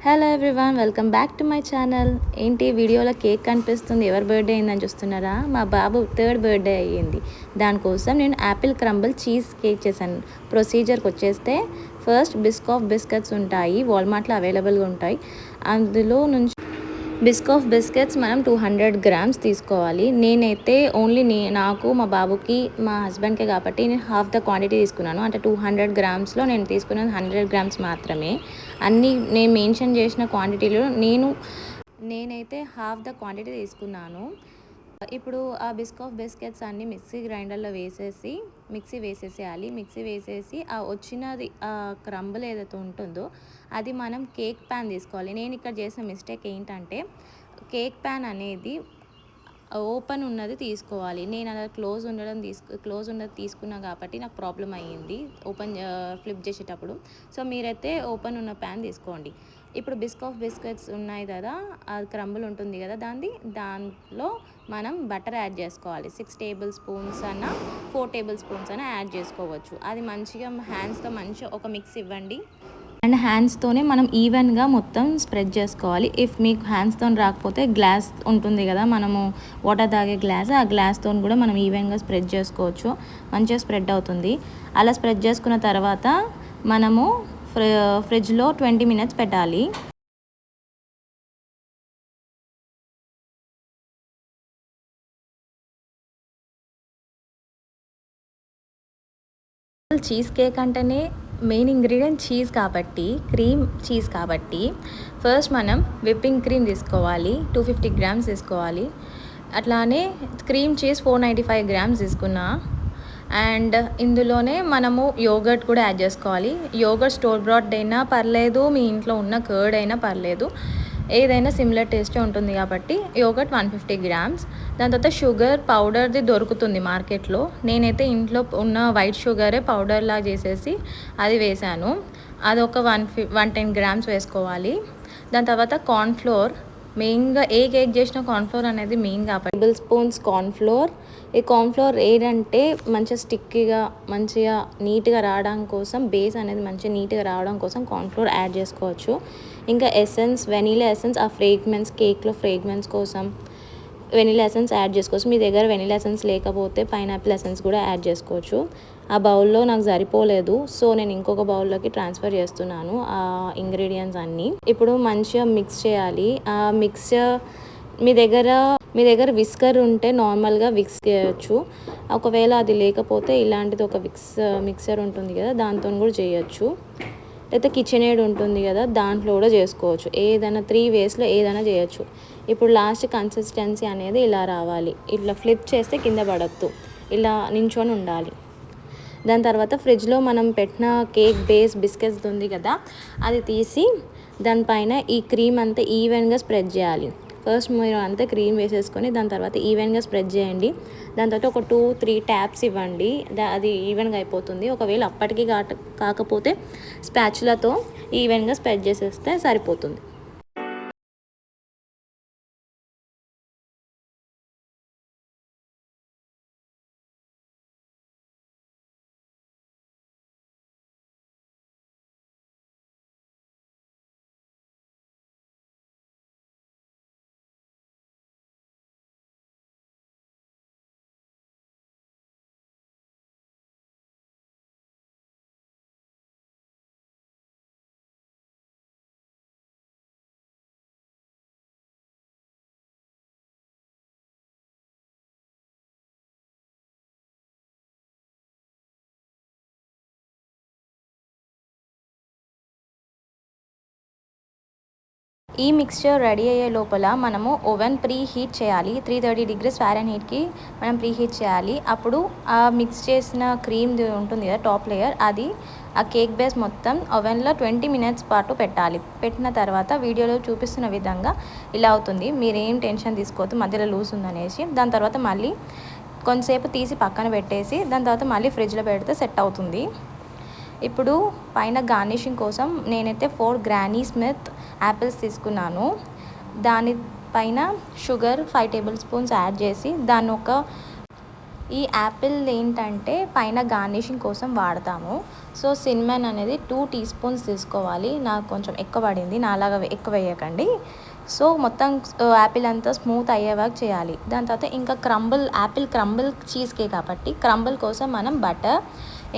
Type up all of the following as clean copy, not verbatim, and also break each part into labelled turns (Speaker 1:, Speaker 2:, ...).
Speaker 1: Hello everyone, welcome back to my channel. ఏంటి వీడియోలో cake కనిపిస్తుంది? ఎవరి బర్త్డే అయిందని చూస్తున్నారా? మా బాబు 3rd బర్త్డే అయ్యింది. దానికోసం నేను యాపిల్ క్రంబుల్ చీజ్ కేక్ చేశాను. ప్రొసీజర్కి వచ్చేస్తే ఫస్ట్ బిస్కాఫ్ బిస్కెట్స్ ఉంటాయి, వాల్మార్ట్లో అవైలబుల్గా ఉంటాయి. అందులో నుంచి బిస్కాఫ్ బిస్కెట్స్ మనం 200 గ్రామ్స్ తీసుకోవాలి. నేనైతే ఓన్లీ నాకు మా బాబుకి మా హస్బెండ్కే కాబట్టి నేను హాఫ్ ద క్వాంటిటీ తీసుకున్నాను. అంటే 200 గ్రామ్స్లో నేను తీసుకున్నది 100 గ్రామ్స్ మాత్రమే. అన్నీ నేను మెన్షన్ చేసిన క్వాంటిటీలో నేనైతే హాఫ్ ద క్వాంటిటీ తీసుకున్నాను. ఇప్పుడు ఆ బిస్కాఫ్ బిస్కెట్స్ అన్నీ మిక్సీ గ్రైండర్లో మిక్సీ వేసేసేయాలి. మిక్సీ వేసేసి ఆ వచ్చినది ఆ క్రంబుల్ ఏదైతే ఉంటుందో అది మనం కేక్ ప్యాన్ తీసుకోవాలి. నేను ఇక్కడ చేసిన మిస్టేక్ ఏంటంటే కేక్ ప్యాన్ అనేది ఓపెన్ ఉన్నది తీసుకోవాలి. నేను అలా క్లోజ్ ఉన్నది తీసుకున్నా కాబట్టి నాకు ప్రాబ్లం అయ్యింది ఫ్లిప్ చేసేటప్పుడు. సో మీరైతే ఓపెన్ ఉన్న ప్యాన్ తీసుకోండి. ఇప్పుడు బిస్కాఫ్ బిస్కెట్స్ ఉన్నాయి కదా, అది క్రంబుల్ ఉంటుంది కదా, దాంట్లో మనం బటర్ యాడ్ చేసుకోవాలి. 6 టేబుల్ స్పూన్స్ అన్న 4 టేబుల్ స్పూన్స్ అన్న యాడ్ చేసుకోవచ్చు. అది మంచిగా హ్యాండ్స్తో మంచిగా ఒక మిక్స్ ఇవ్వండి. అండ్ హ్యాండ్స్తోనే మనం ఈవెన్గా మొత్తం స్ప్రెడ్ చేసుకోవాలి. ఇఫ్ మీకు హ్యాండ్స్తో రాకపోతే గ్లాస్ ఉంటుంది కదా, మనము వాటర్ తాగే గ్లాస్, ఆ గ్లాస్తో కూడా మనం ఈవెన్గా స్ప్రెడ్ చేసుకోవచ్చు. మంచిగా స్ప్రెడ్ అవుతుంది. అలా స్ప్రెడ్ చేసుకున్న తర్వాత మనము ఫ్రిడ్జ్లో 20 మినిట్స్ పెట్టాలి. చీజ్ కేక్ అంటేనే మెయిన్ ఇంగ్రీడియంట్ క్రీమ్ చీజ్ కాబట్టి ఫస్ట్ మనం విప్పింగ్ క్రీమ్ తీసుకోవాలి. 250 గ్రామ్స్ తీసుకోవాలి. అట్లానే క్రీమ్ చీజ్ 495 గ్రామ్స్ తీసుకున్నా. అండ్ ఇందులోనే మనము యోగర్ట్ కూడా యాడ్ చేసుకోవాలి. యోగర్ట్ స్టోర్ బ్రాడ్ అయినా పర్లేదు, మీ ఇంట్లో ఉన్న కర్డ్ అయినా పర్లేదు, ఏదైనా సిమిలర్ టేస్టే ఉంటుంది కాబట్టి యోగర్ట్ 150 గ్రామ్స్. దాని తర్వాత షుగర్ పౌడర్ది దొరుకుతుంది మార్కెట్లో. నేనైతే ఇంట్లో ఉన్న వైట్ షుగరే పౌడర్లా చేసేసి అది వేసాను. అది ఒక 110 గ్రామ్స్ వేసుకోవాలి. దాని తర్వాత కార్న్ఫ్లోర్, మెయిన్గా ఏ కేక్ చేసిన కార్న్ఫ్లోర్ అనేది మెయిన్ కాబట్టి టేబుల్ స్పూన్స్ కార్న్ఫ్లోర్. ఈ కార్న్ఫ్లోర్ ఏంటంటే మంచిగా స్టిక్కీగా మంచిగా నీట్గా రావడం కోసం, బేస్ అనేది మంచిగా నీట్గా రావడం కోసం కార్న్ఫ్లోర్ యాడ్ చేసుకోవచ్చు. ఇంకా వెనీలా ఎసెన్స్, ఆ ఫ్రేగ్రెన్స్ కేక్లో ఫ్రేగ్రెన్స్ కోసం వెనీలా ఎసెన్స్ యాడ్ చేసుకోవచ్చు. మీ దగ్గర వెనీలా ఎసెన్స్ లేకపోతే పైనాపిల్ ఎసెన్స్ కూడా యాడ్ చేసుకోవచ్చు. ఆ బౌల్లో నాకు సరిపోలేదు, సో నేను ఇంకొక బౌల్లోకి ట్రాన్స్ఫర్ చేస్తున్నాను ఆ ఇంగ్రీడియంట్స్ అన్నీ. ఇప్పుడు మంచిగా మిక్స్ చేయాలి. ఆ మిక్స్చర్ మీ దగ్గర విస్కర్ ఉంటే నార్మల్గా విక్స్ చేయొచ్చు. ఒకవేళ అది లేకపోతే ఇలాంటిది ఒక మిక్సర్ ఉంటుంది కదా, దాంతో కూడా చేయొచ్చు. లేకపోతే కిచెన్ ఎయిడ్ ఉంటుంది కదా, దాంట్లో కూడా చేసుకోవచ్చు. ఏదైనా 3 వేస్లో ఏదైనా చేయొచ్చు. ఇప్పుడు లాస్ట్ కన్సిస్టెన్సీ అనేది ఇలా రావాలి. ఇట్లా ఫ్లిప్ చేస్తే కింద పడద్దు, ఇలా నించొని ఉండాలి. దాని తర్వాత ఫ్రిడ్జ్లో మనం పెట్టిన కేక్ బేస్ బిస్కెట్స్ ఉంది కదా, అది తీసి దానిపైన ఈ క్రీమ్ అంతా ఈవెన్గా స్ప్రెడ్ చేయాలి. ఫస్ట్ మీరు అంతా క్రీమ్ వేసేసుకొని దాని తర్వాత ఈవెన్గా స్ప్రెడ్ చేయండి. దాని తర్వాత ఒక 2-3 ట్యాప్స్ ఇవ్వండి, అది ఈవెన్గా అయిపోతుంది. ఒకవేళ అప్పటికి కాకపోతే స్పాచులాతో ఈవెన్గా స్ప్రెడ్ చేసేస్తే సరిపోతుంది. ఈ మిక్స్చర్ రెడీ అయ్యే లోపల మనము ఓవెన్ ప్రీ హీట్ చేయాలి. 330 degrees Fahrenheitకి మనం ప్రీ హీట్ చేయాలి. అప్పుడు ఆ మిక్స్ చేసిన క్రీమ్ ఉంటుంది కదా, టాప్ లేయర్, అది ఆ కేక్ బేస్ మొత్తం ఓవెన్లో 20 minutes పాటు పెట్టాలి. పెట్టిన తర్వాత వీడియోలో చూపిస్తున్న విధంగా ఇలా అవుతుంది. మీరేం టెన్షన్ తీసుకోవద్దు మధ్యలో లూజ్ ఉందనేసి. దాని తర్వాత మళ్ళీ కొంతసేపు తీసి పక్కన పెట్టేసి దాని తర్వాత మళ్ళీ ఫ్రిడ్జ్లో పెడితే సెట్ అవుతుంది. ఇప్పుడు పైన గార్నిషింగ్ కోసం నేనైతే 4 గ్రానీ స్మిత్ యాపిల్స్ తీసుకున్నాను. దానిపైన షుగర్ 5 టేబుల్ స్పూన్స్ యాడ్ చేసి దాన్ని ఒక ఈ యాపిల్ ఏంటంటే పైన గార్నిషింగ్ కోసం వాడతాము. సో సిన్నమన్ అనేది 2 టీ స్పూన్స్ తీసుకోవాలి. నాకు కొంచెం ఎక్కువ పడింది, నాలాగా ఎక్కువ వేయకండి. సో మొత్తం యాపిల్ అంతా స్మూత్ అయ్యేవాగా చేయాలి. దాని తర్వాత ఇంకా యాపిల్ క్రంబుల్ చీజ్ కేక్ కాబట్టి క్రంబుల్ కోసం మనం బటర్,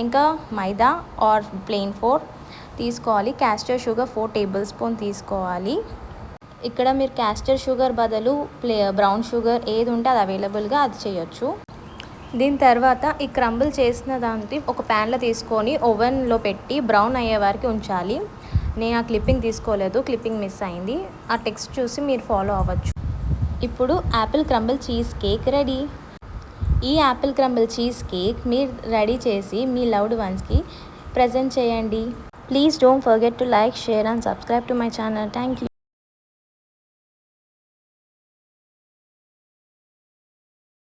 Speaker 1: ఇంకా మైదా ఆర్ ప్లెయిన్ ఫ్లోర్ తీసుకోవాలి. క్యాస్టర్ షుగర్ 4 టేబుల్ స్పూన్ తీసుకోవాలి. ఇక్కడ మీరు క్యాస్టర్ షుగర్ బదులు బ్రౌన్ షుగర్ ఏది ఉంటే అది అవైలబుల్గా అది చేయొచ్చు. దీని తర్వాత ఈ క్రంబుల్ చేసిన దాన్ని ఒక ప్యాన్లో తీసుకొని ఓవెన్లో పెట్టి బ్రౌన్ అయ్యే వరకు ఉంచాలి. నేను ఆ క్లిప్పింగ్ తీసుకోలేదు, క్లిప్పింగ్ మిస్ అయింది. ఆ టెక్స్ట్ చూసి మీరు ఫాలో అవ్వచ్చు. ఇప్పుడు Apple crumble cheese cake ready. ఈ యాపిల్ క్రంబుల్ చీజ్ కేక్ మీరు రెడీ చేసి మీ లవ్డ్ వన్స్కి ప్రజెంట్ చేయండి. Please don't forget to like, share and subscribe to my channel. Thank you.